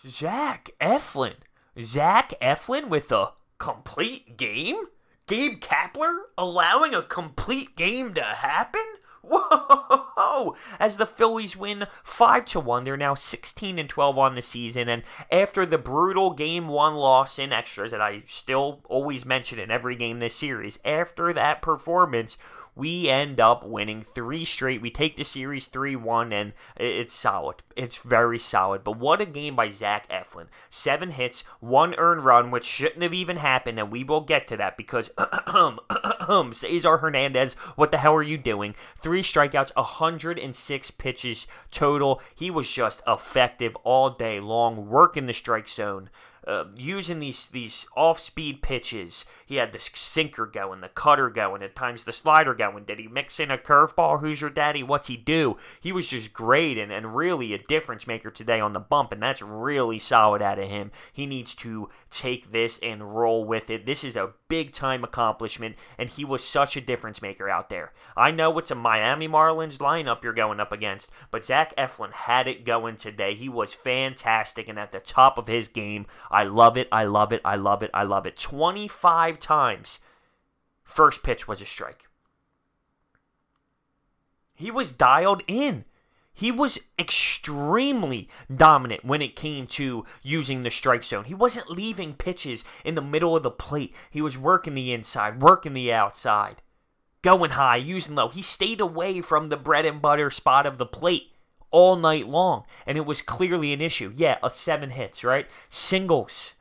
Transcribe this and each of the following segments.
Zach Eflin. Zach Eflin with a complete game? Gabe Kapler allowing a complete game to happen? Whoa! As the Phillies win 5-1, they're now 16-12 on the season, and after the brutal Game 1 loss in extras that I still always mention in every game this series, after that performance, we end up winning 3 straight. We take the series 3-1, and it's solid. It's very solid. But what a game by Zach Eflin. 7 hits, 1 earned run, which shouldn't have even happened, and we will get to that because Cesar Hernandez, what the hell are you doing? 3 strikeouts, 106 pitches total. He was just effective all day long, working the strike zone. Using these off-speed pitches. He had the sinker going, the cutter going, at times the slider going. Did he mix in a curveball? Who's your daddy? What's he do? He was just great and really a difference maker today on the bump, and that's really solid out of him. He needs to take this and roll with it. This is a big-time accomplishment, and he was such a difference maker out there. I know it's a Miami Marlins lineup you're going up against, but Zach Eflin had it going today. He was fantastic and at the top of his game. I love it, I love it, I love it, I love it. 25 times, first pitch was a strike. He was dialed in. He was extremely dominant when it came to using the strike zone. He wasn't leaving pitches in the middle of the plate. He was working the inside, working the outside, going high, using low. He stayed away from the bread and butter spot of the plate all night long, and it was clearly an issue. Yeah, 7 hits, right? Singles.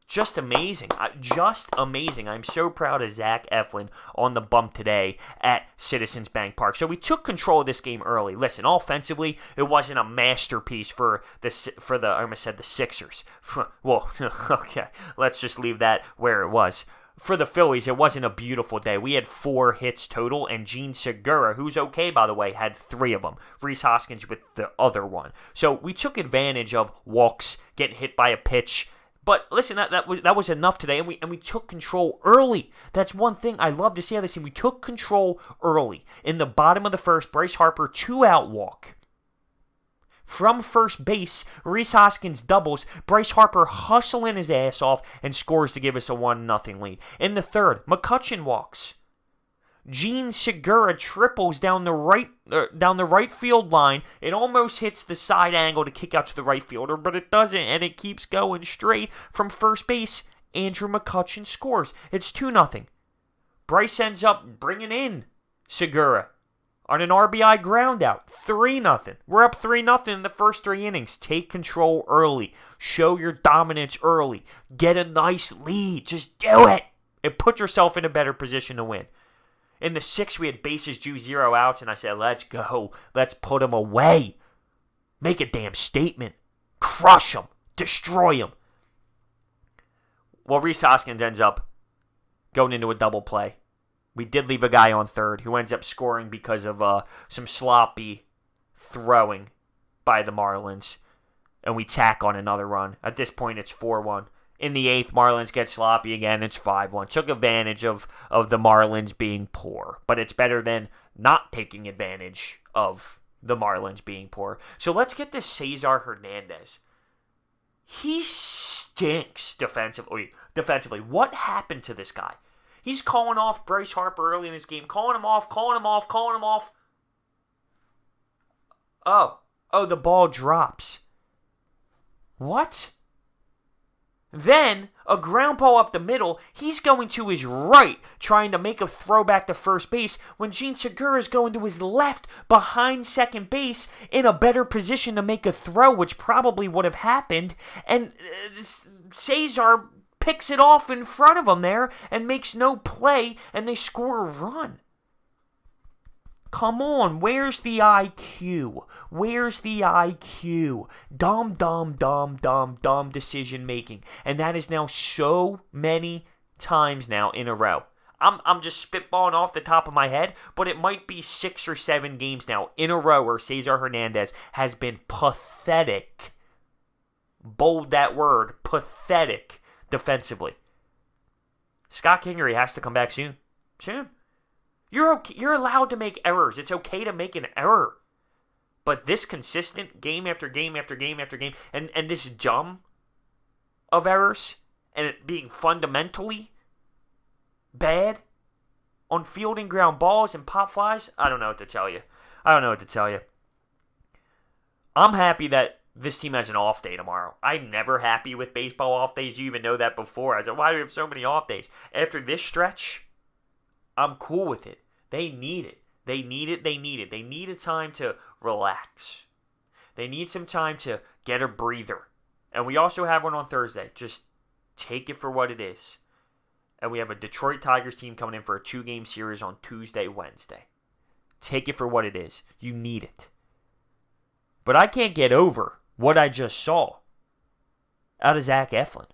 Just amazing. Just amazing. I'm so proud of Zach Eflin on the bump today at Citizens Bank Park. So we took control of this game early. Listen, offensively, it wasn't a masterpiece for the I almost said the Sixers. Well, okay, let's just leave that where it was. For the Phillies, it wasn't a beautiful day. We had 4 hits total, and Jean Segura, who's okay, by the way, had 3 of them. Rhys Hoskins with the other one. So we took advantage of walks, getting hit by a pitch. But listen, that was enough today, and we took control early. That's one thing I love to see how this team. We took control early. In the bottom of the first, Bryce Harper 2-out walk. From first base, Rhys Hoskins doubles, Bryce Harper hustling his ass off and scores to give us a 1-0 lead. In the third, McCutchen walks. Jean Segura triples down the right field line. It almost hits the side angle to kick out to the right fielder, but it doesn't, and it keeps going straight from first base. Andrew McCutchen scores. It's 2-0. Bryce ends up bringing in Segura on an RBI ground out. 3-0. We're up 3-0 in the first 3 innings. Take control early. Show your dominance early. Get a nice lead. Just do it. And put yourself in a better position to win. In the 6th, we had bases due, 0 outs, and I said, let's go. Let's put them away. Make a damn statement. Crush them. Destroy them. Well, Rhys Hoskins ends up going into a double play. We did leave a guy on third who ends up scoring because of some sloppy throwing by the Marlins. And we tack on another run. At this point, it's 4-1. In the 8th, Marlins get sloppy again. It's 5-1. Took advantage of the Marlins being poor. But it's better than not taking advantage of the Marlins being poor. So let's get this Cesar Hernandez. He stinks defensively. What happened to this guy? He's calling off Bryce Harper early in this game. Calling him off. Oh, the ball drops. What? Then, a ground ball up the middle, he's going to his right, trying to make a throw back to first base, when Jean Segura is going to his left, behind second base, in a better position to make a throw, which probably would have happened, and Cesar picks it off in front of him there, and makes no play, and they score a run. Come on, where's the IQ? Dumb decision making. And that is now so many times now in a row. I'm just spitballing off the top of my head, but it might be 6 or 7 games now in a row where Cesar Hernandez has been pathetic. Bold that word, pathetic defensively. Scott Kingery has to come back soon. You're allowed to make errors. It's okay to make an error. But this consistent game after game after game after game, and this dumb of errors, and it being fundamentally bad on fielding ground balls and pop flies, I don't know what to tell you. I'm happy that this team has an off day tomorrow. I'm never happy with baseball off days. You even know that before. I said, why do we have so many off days? After this stretch, I'm cool with it. They need it. They need a time to relax. They need some time to get a breather. And we also have one on Thursday. Just take it for what it is. And we have a Detroit Tigers team coming in for a 2-game series on Tuesday, Wednesday. Take it for what it is. You need it. But I can't get over what I just saw out of Zach Eflin.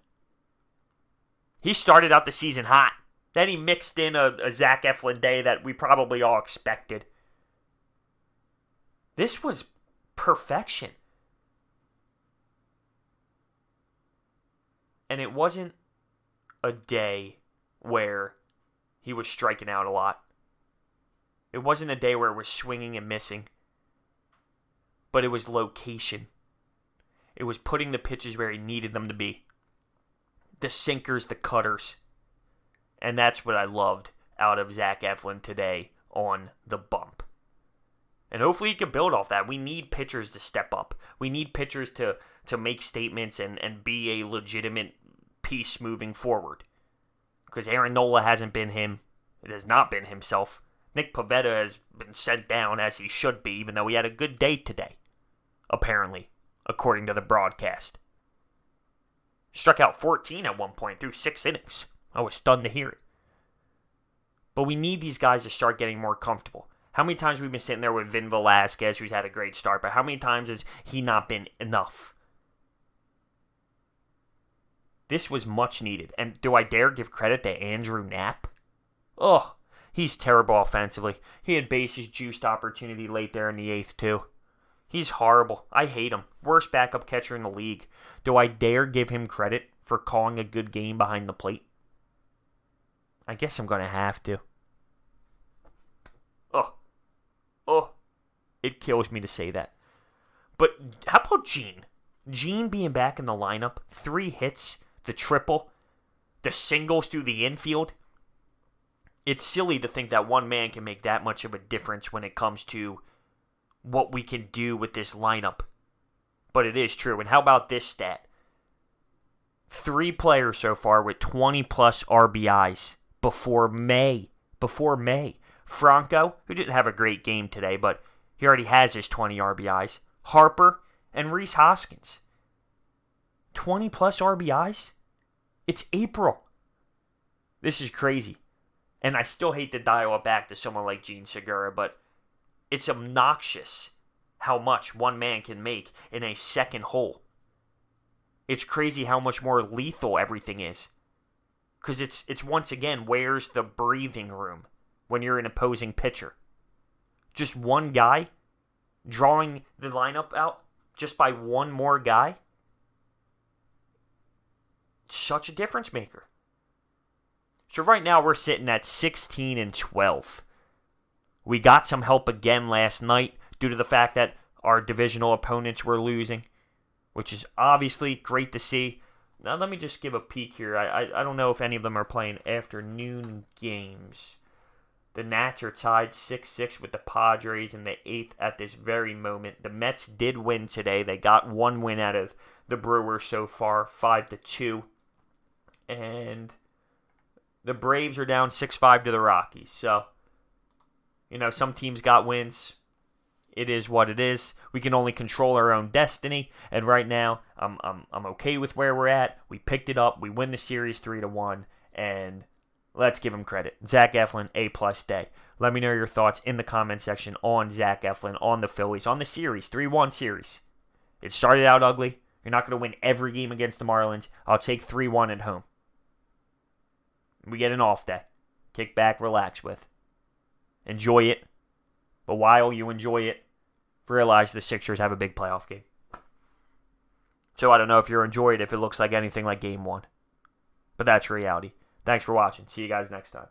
He started out the season hot. Then he mixed in a Zach Eflin day that we probably all expected. This was perfection. And it wasn't a day where he was striking out a lot. It wasn't a day where it was swinging and missing. But it was location. It was putting the pitches where he needed them to be. The sinkers, the cutters. And that's what I loved out of Zach Eflin today on the bump. And hopefully he can build off that. We need pitchers to step up. We need pitchers to make statements and be a legitimate piece moving forward. Because Aaron Nola hasn't been him. It has not been himself. Nick Pivetta has been sent down as he should be, even though he had a good day today. Apparently, according to the broadcast. Struck out 14 at one point through 6 innings. I was stunned to hear it. But we need these guys to start getting more comfortable. How many times we've been sitting there with Vin Velasquez, who's had a great start, but how many times has he not been enough? This was much needed. And do I dare give credit to Andrew Knapp? Oh, he's terrible offensively. He had bases juiced opportunity late there in the 8th, too. He's horrible. I hate him. Worst backup catcher in the league. Do I dare give him credit for calling a good game behind the plate? I guess I'm going to have to. Oh, it kills me to say that. But how about Jean? Jean being back in the lineup, 3 hits, the triple, the singles through the infield. It's silly to think that one man can make that much of a difference when it comes to what we can do with this lineup. But it is true. And how about this stat? 3 players so far with 20-plus RBIs before May. Franco, who didn't have a great game today, but he already has his 20 RBIs. Harper and Rhys Hoskins. 20-plus RBIs? It's April. This is crazy. And I still hate to dial it back to someone like Jean Segura, but it's obnoxious how much one man can make in a second hole. It's crazy how much more lethal everything is. Because it's once again, where's the breathing room when you're an opposing pitcher? Just one guy drawing the lineup out just by one more guy? Such a difference maker. So right now we're sitting at 16-12. We got some help again last night due to the fact that our divisional opponents were losing, which is obviously great to see. Now let me just give a peek here. I don't know if any of them are playing afternoon games. The Nats are tied 6-6 with the Padres in the 8th at this very moment. The Mets did win today. They got one win out of the Brewers so far, 5-2. And the Braves are down 6-5 to the Rockies. So, some teams got wins. It is what it is. We can only control our own destiny. And right now, I'm okay with where we're at. We picked it up. We win the series 3-1. And let's give him credit. Zach Eflin, A+ day. Let me know your thoughts in the comment section on Zach Eflin, on the Phillies, on the series, 3-1 series. It started out ugly. You're not going to win every game against the Marlins. I'll take 3-1 at home. We get an off day. Kick back, relax with. Enjoy it. But while you enjoy it, realize the Sixers have a big playoff game. So I don't know if you're enjoying it if it looks like anything like Game 1. But that's reality. Thanks for watching. See you guys next time.